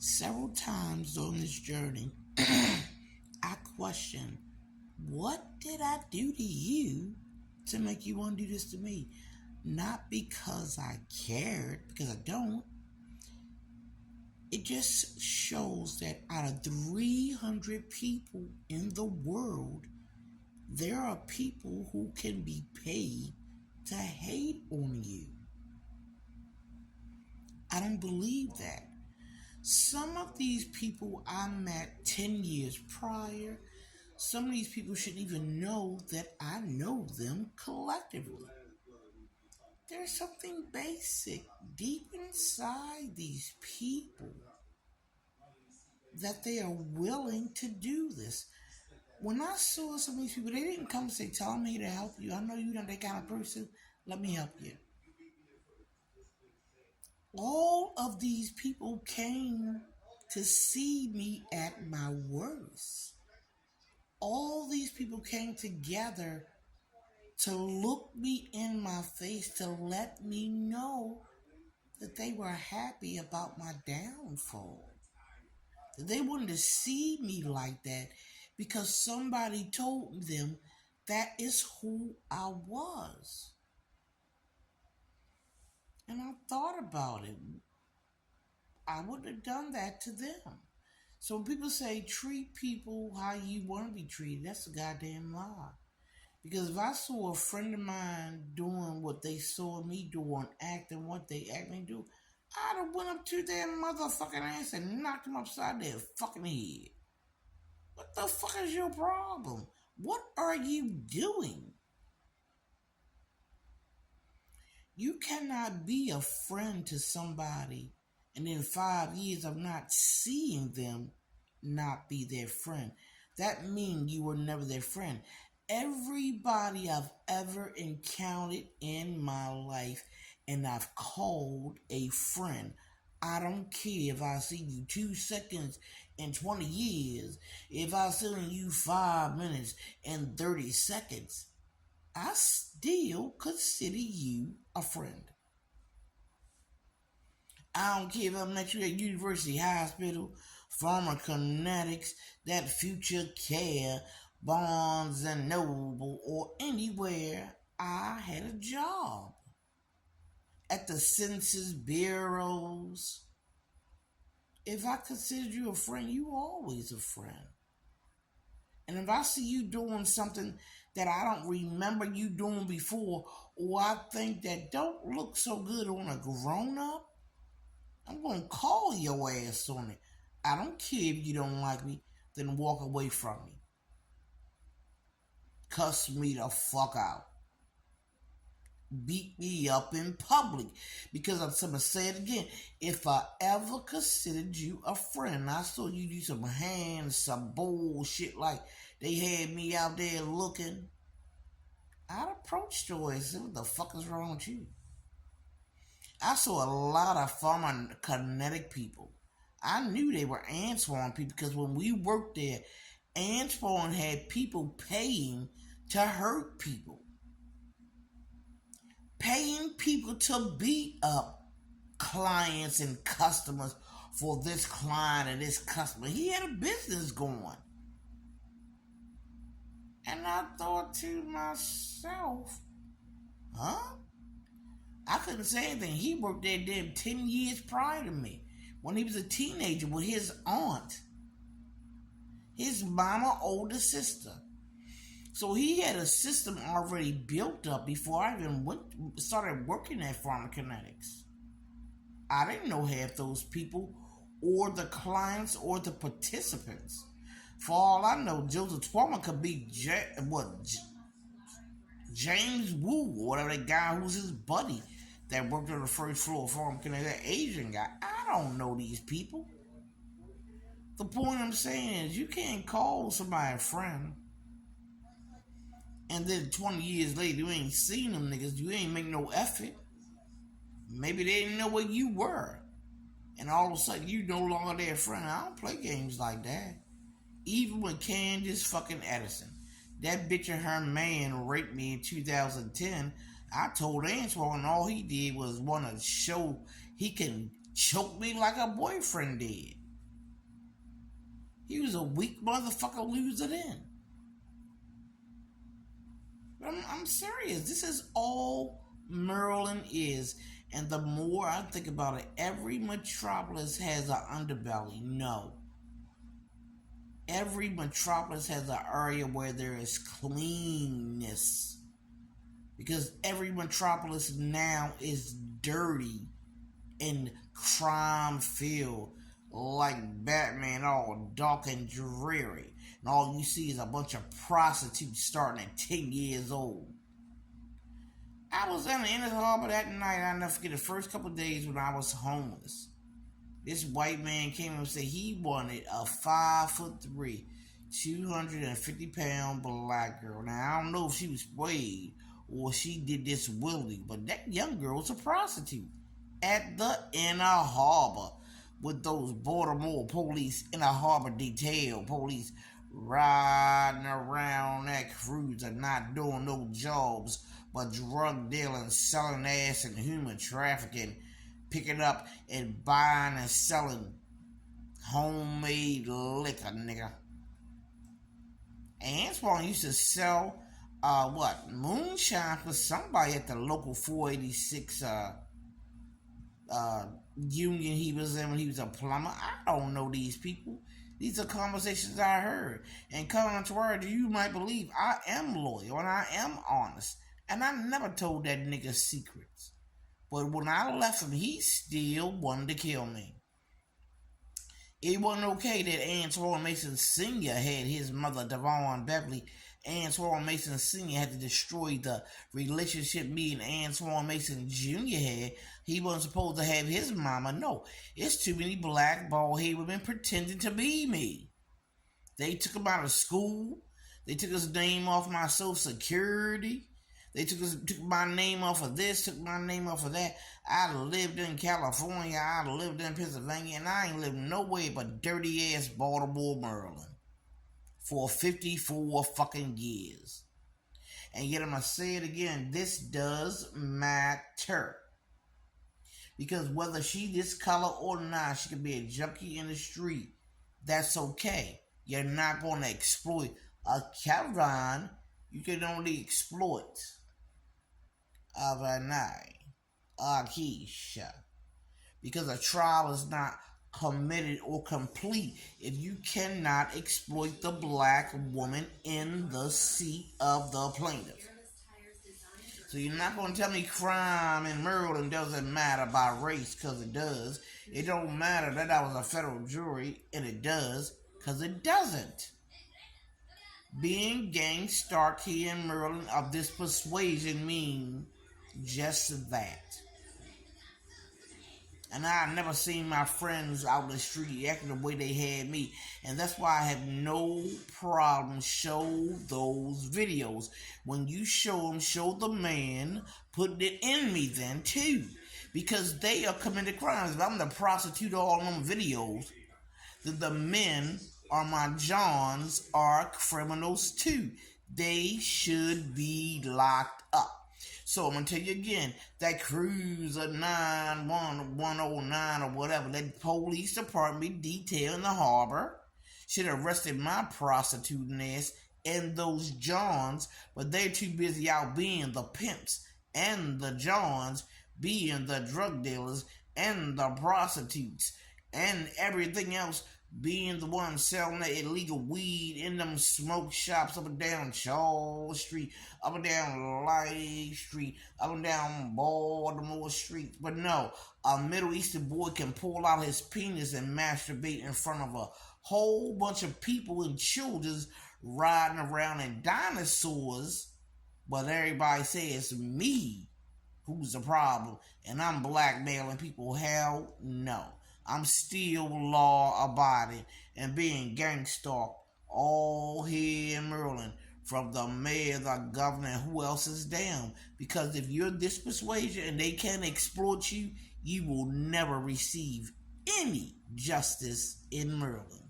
Several times during this journey, I questioned, what did I do to you to make you want to do this to me? Not because I cared, because I don't. It just shows that out of 300 people in the world, there are people who can be paid to hate on you. I don't believe that. Some of these people I met 10 years prior, some of these people shouldn't even know that I know them collectively. There's something basic deep inside these people that they are willing to do this. When I saw some of these people, they didn't come and say, tell me to help you. I know you're not that kind of person. Let me help you. All of these people came to see me at my worst. All these people came together to look me in my face, to let me know that they were happy about my downfall. That they wanted to see me like that because somebody told them that is who I was. And I thought about it. I wouldn't have done that to them. So when people say treat people how you want to be treated, that's a goddamn lie. Because if I saw a friend of mine doing what they saw me doing, acting what they act me do, I'd have went up to their motherfucking ass and knocked them upside their fucking head. What the fuck is your problem? What are you doing? You cannot be a friend to somebody and in 5 years of not seeing them, not be their friend. That means you were never their friend. Everybody I've ever encountered in my life and I've called a friend. I don't care if I see you 2 seconds in 20 years. If I see you 5 minutes and 30 seconds, I still consider you a friend. I don't care if I'm next year at University Hospital, Pharmacokinetics, that Future Care, Barnes and Noble, or anywhere I had a job. At the Census Bureaus. If I considered you a friend, you were always a friend. And if I see you doing something that I don't remember you doing before, or I think that don't look so good on a grown-up, I'm going to call your ass on it. I don't care if you don't like me, then walk away from me. Cuss me the fuck out. Beat me up in public. Because I'm going to say it again. If I ever considered you a friend, I saw you do some hands, some bullshit like they had me out there looking, I'd approach your ass and say, what the fuck is wrong with you? I saw a lot of pharmacokinetic people. I knew they were Antoine people because when we worked there, Antoine had people paying to hurt people. Paying people to beat up clients and customers for this client and this customer. He had a business going. And I thought to myself, huh? I couldn't say anything. He worked there 10 years prior to me when he was a teenager with his aunt, his mama older sister. So he had a system already built up before I even started working at Pharmacokinetics. I didn't know half those people or the clients or the participants. For all I know, Joseph Twelman could be James Wu or whatever, that guy who's his buddy that worked on the first floor of Pharmacokinetics, that Asian guy. I don't know these people. The point I'm saying is you can't call somebody a friend and then 20 years later you ain't seen them niggas, you ain't make no effort. Maybe they didn't know where you were. And all of a sudden you no longer their friend. I don't play games like that. Even with Candace fucking Edison. That bitch and her man raped me in 2010. I told Antoine all he did was want to show he can choke me like a boyfriend did. He was a weak motherfucker loser then. But I'm serious. This is all Maryland is. And the more I think about it, every metropolis has an underbelly. No. Every metropolis has an area where there is cleanness. Because every metropolis now is dirty and crime filled, like Batman, all dark and dreary. And all you see is a bunch of prostitutes starting at 10 years old. I was in the Inner Harbor that night. I'll never forget the first couple of days when I was homeless. This white man came and said he wanted a 5'3", 250-pound black girl. Now, I don't know if she was sprayed or she did this willingly, but that young girl was a prostitute at the Inner Harbor with those Baltimore police, Inner Harbor detail police riding around that cruiser, not doing no jobs but drug dealing, selling ass, and human trafficking, picking up and buying and selling homemade liquor, nigga. Antoine used to sell moonshine for somebody at the local 486 union he was in when he was a plumber. I don't know these people. These are conversations I heard. And contrary to you might believe, I am loyal and I am honest. And I never told that nigga secrets. But when I left him, he still wanted to kill me. It wasn't okay that Antoine Mason Sr. had his mother, Devon Beverly. Antoine Mason Sr. had to destroy the relationship me and Antoine Mason Jr. had. He wasn't supposed to have his mama. No, it's too many black bald-headed women pretending to be me. They took him out of school. They took his name off my Social Security. They took my name off of this, took my name off of that. I lived in California, I lived in Pennsylvania, and I ain't lived nowhere but dirty-ass Baltimore, Maryland for 54 fucking years. And yet I'm going to say it again, this does matter. Because whether she this color or not, she could be a junkie in the street. That's okay. You're not going to exploit a caravan. You can only exploit overnight, Keisha, because a trial is not committed or complete if you cannot exploit the black woman in the seat of the plaintiff. So you're not going to tell me crime in Maryland doesn't matter by race, because it does. It don't matter that I was a federal jury, and it does, because it doesn't. Being gang-starked here in Maryland of this persuasion means just that. And I never seen my friends out in the street acting the way they had me. And that's why I have no problem show those videos. When you show them, show the man putting it in me then too. Because they are committing crimes. If I'm the prostitute all on them videos, then the men or my Johns are criminals too. They should be locked up. So I'm going to tell you again, that Cruiser 91109 or whatever, that police department detail in the harbor should have arrested my prostituting ass and those Johns, but they're too busy out being the pimps and the Johns, being the drug dealers and the prostitutes and everything else, being the one selling that illegal weed in them smoke shops up and down Charles Street, up and down Light Street, up and down Baltimore Street. But no, a Middle Eastern boy can pull out his penis and masturbate in front of a whole bunch of people and children riding around in dinosaurs, but everybody says me who's the problem, and I'm blackmailing people. Hell no. I'm still law-abiding and being gang-stalked all here in Maryland, from the mayor, the governor, and who else is down. Because if you're this persuasion and they can't exploit you, you will never receive any justice in Maryland.